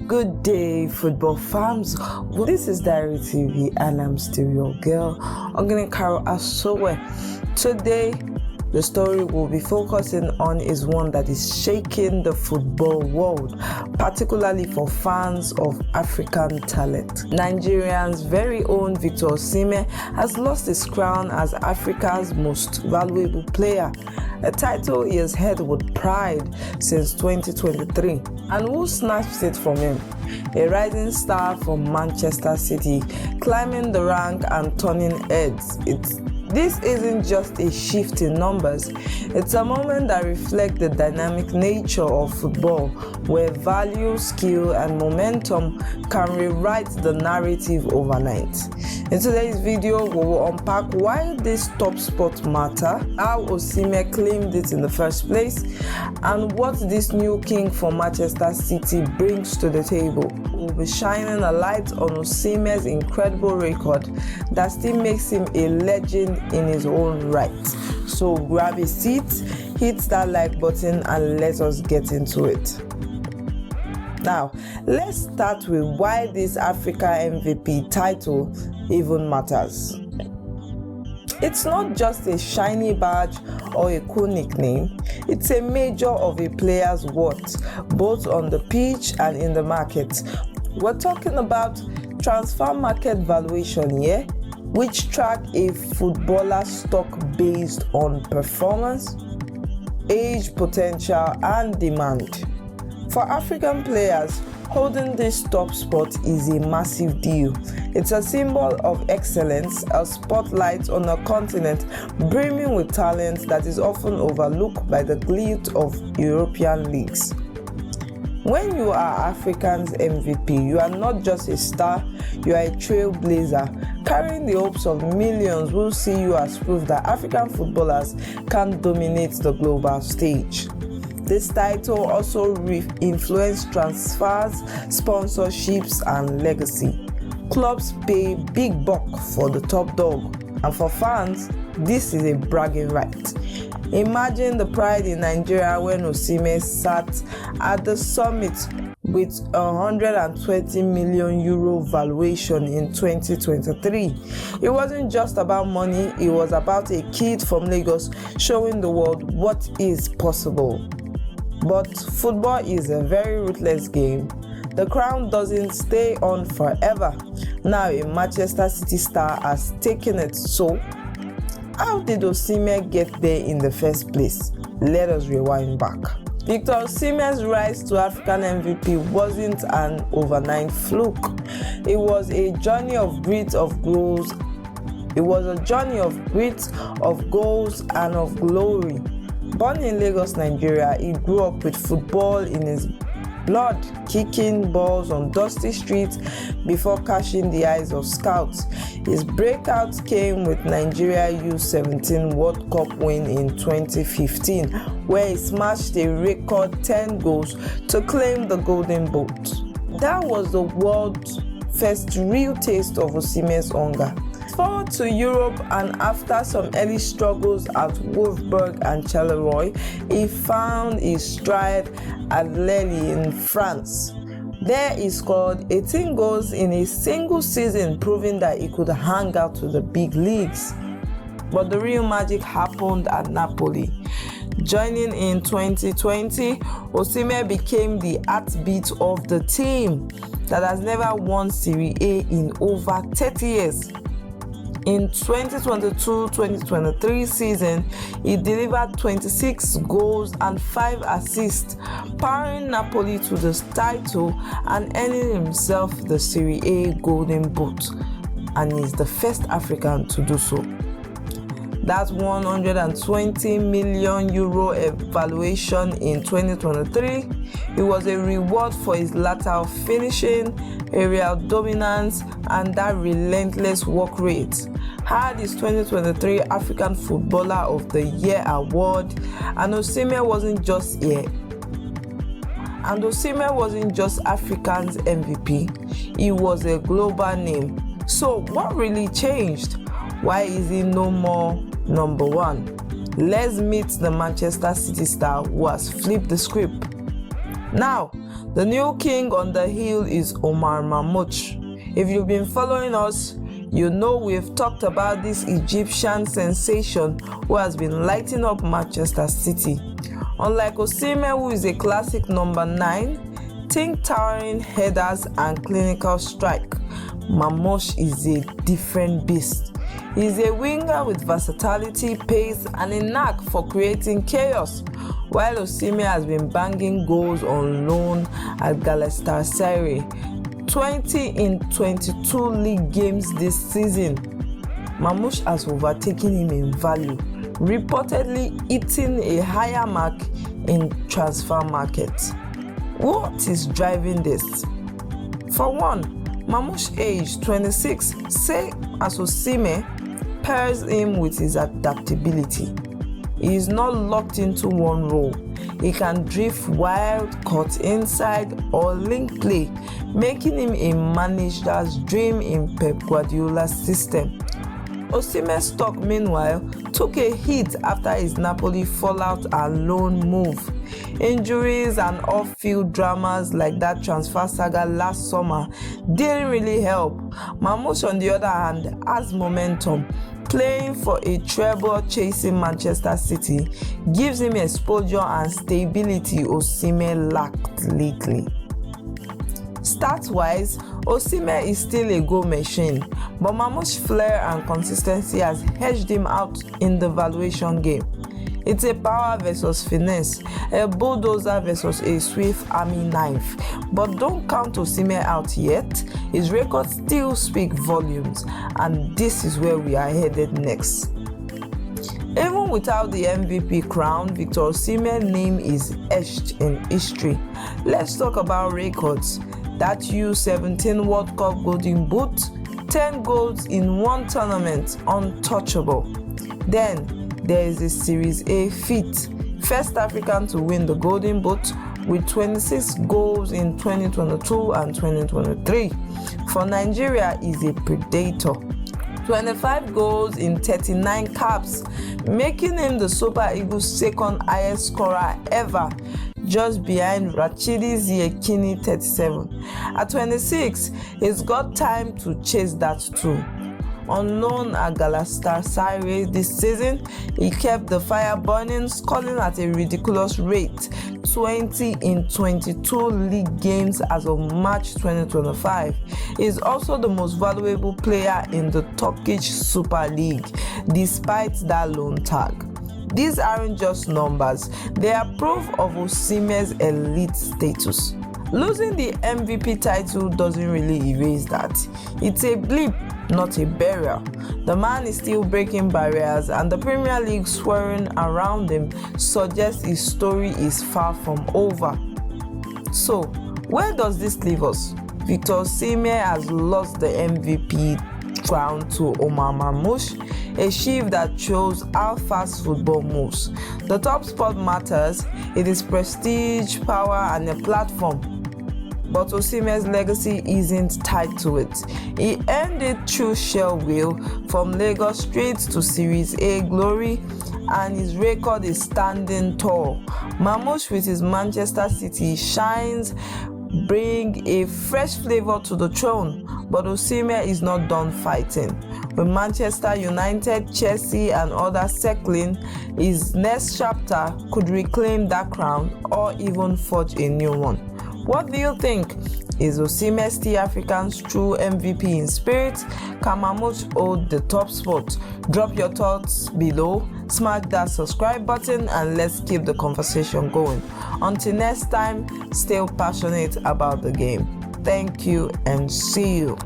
Good day, football fans. This is Diary TV and I'm still your girl, Ogene Carol Asowe. Today, the story we'll be focusing on is one that is shaking the football world, particularly for fans of African talent. Nigeria's very own Victor Osimhen has lost his crown as Africa's most valuable player, a title he has held with pride since 2023. And who snatched it from him? A rising star from Manchester City, climbing the rank and turning heads. This isn't just a shift in numbers, it's a moment that reflects the dynamic nature of football, where value, skill, and momentum can rewrite the narrative overnight. In today's video, we will unpack why this top spot matter, how Osimhen claimed it in the first place, and what this new king for Manchester City brings to the table. We'll be shining a light on Osimhen's incredible record that still makes him a legend in his own right. So grab a seat, hit that like button, and let us get into it. Now, let's start with why this Africa MVP title even matters. It's not just a shiny badge or a cool nickname, it's a measure of a player's worth, both on the pitch and in the market. We're talking about transfer market valuation here, which track a footballer's stock based on performance, age, potential, and demand. For African players, holding this top spot is a massive deal. It's a symbol of excellence, a spotlight on a continent brimming with talent that is often overlooked by the glitz of European leagues. When you are Africa's MVP, you are not just a star, you are a trailblazer, carrying the hopes of millions who see you as proof that African footballers can dominate the global stage. This title also influenced transfers, sponsorships, and legacy. Clubs pay big buck for the top dog, and for fans, this is a bragging right. Imagine the pride in Nigeria when Osimhen sat at the summit with a 120 million euro valuation in 2023. It wasn't just about money, it was about a kid from Lagos showing the world what is possible. But football is a very ruthless game. The crown doesn't stay on forever. Now a Manchester City star has taken it, so how did Osimhen get there in the first place? Let us rewind back. Victor Osimhen's rise to African MVP wasn't an overnight fluke. It was a journey of grit, of goals. It was a journey of grit, of goals, and of glory. Born in Lagos, Nigeria, he grew up with football in his blood, kicking balls on dusty streets before catching the eyes of scouts. His breakout came with Nigeria U17 World Cup win in 2015, where he smashed a record 10 goals to claim the Golden Boot. That was the world's first real taste of Osimhen's hunger. Forward to Europe, and after some early struggles at Wolfsburg and Charleroi, he found his stride at Lille in France. There he scored 18 goals in a single season, proving that he could hang out to the big leagues. But the real magic happened at Napoli. Joining in 2020, Osimhen became the heartbeat of the team that has never won Serie A in over 30 years. In 2022-2023 season, he delivered 26 goals and 5 assists, powering Napoli to the title and earning himself the Serie A Golden Boot, and is the first African to do so. That 120 million euro evaluation in 2023, it was a reward for his lateral finishing, aerial dominance, and that relentless work rate. Had his 2023 African Footballer of the Year award, and Osimhen wasn't just Africa's MVP, he was a global name. So what really changed? Why is he no more number one? Let's meet the Manchester City star who has flipped the script. Now, the new king on the hill is Omar Marmoush. If you've been following us, you know we've talked about this Egyptian sensation who has been lighting up Manchester City. Unlike Osimhen, who is a classic number 9, think towering headers and clinical strike, Marmoush is a different beast. He's a winger with versatility, pace, and a knack for creating chaos, while Osimhen has been banging goals on loan at Galatasaray, 20 in 22 league games this season. Marmoush has overtaken him in value, reportedly hitting a higher mark in transfer market. What is driving this? For one, Marmoush's age, 26, same as Osimhen, pairs him with his adaptability. He is not locked into one role. He can drift wild, cut inside, or link play, making him a manager's dream in Pep Guardiola's system. Osimhen's stock, meanwhile, took a hit after his Napoli fallout and loan move. Injuries and off-field dramas like that transfer saga last summer didn't really help. Marmoush, on the other hand, has momentum. Playing for a treble chasing Manchester City gives him exposure and stability Osimhen lacked lately. Stats-wise, Osimhen is still a goal machine, but Marmoush's flair and consistency has hedged him out in the valuation game. It's a power versus finesse, a bulldozer versus a swift army knife. But don't count Osimhen out yet. His records still speak volumes, and this is where we are headed next. Even without the MVP crown, Victor Osimhen's name is etched in history. Let's talk about records. That U17 World Cup Golden Boot, 10 goals in one tournament, untouchable. Then there is the Serie A feat, first African to win the Golden Boot with 26 goals in 2022 and 2023. For Nigeria, is a predator. 25 goals in 39 caps, making him the Super Eagles' second highest scorer ever, just behind Rachidi Ziyechini, 37. At 26, he's got time to chase that too. On loan at Galatasaray this season, he kept the fire burning, scoring at a ridiculous rate, 20 in 22 league games as of March 2025. He is also the most valuable player in the Turkish Super League, despite that loan tag. These aren't just numbers, they are proof of Osimhen's elite status. Losing the MVP title doesn't really erase that. It's a blip, not a barrier. The man is still breaking barriers, and the Premier League swirling around him suggests his story is far from over. So, where does this leave us? Victor Osimhen has lost the MVP crown to Omar Marmoush, a shift that shows how fast football moves. The top spot matters, it is prestige, power, and a platform. But Osimhen's legacy isn't tied to it. He earned it through sheer will, from Lagos Street to Serie A glory, and his record is standing tall. Marmoush with his Manchester City shines, bring a fresh flavor to the throne, but Osimhen is not done fighting. With Manchester United, Chelsea, and others circling, his next chapter could reclaim that crown or even forge a new one. What do you think? Is Osimhen still Africa's true MVP in spirit? Can Marmoush hold the top spot? Drop your thoughts below, smash that subscribe button, and let's keep the conversation going. Until next time, stay passionate about the game. Thank you and see you.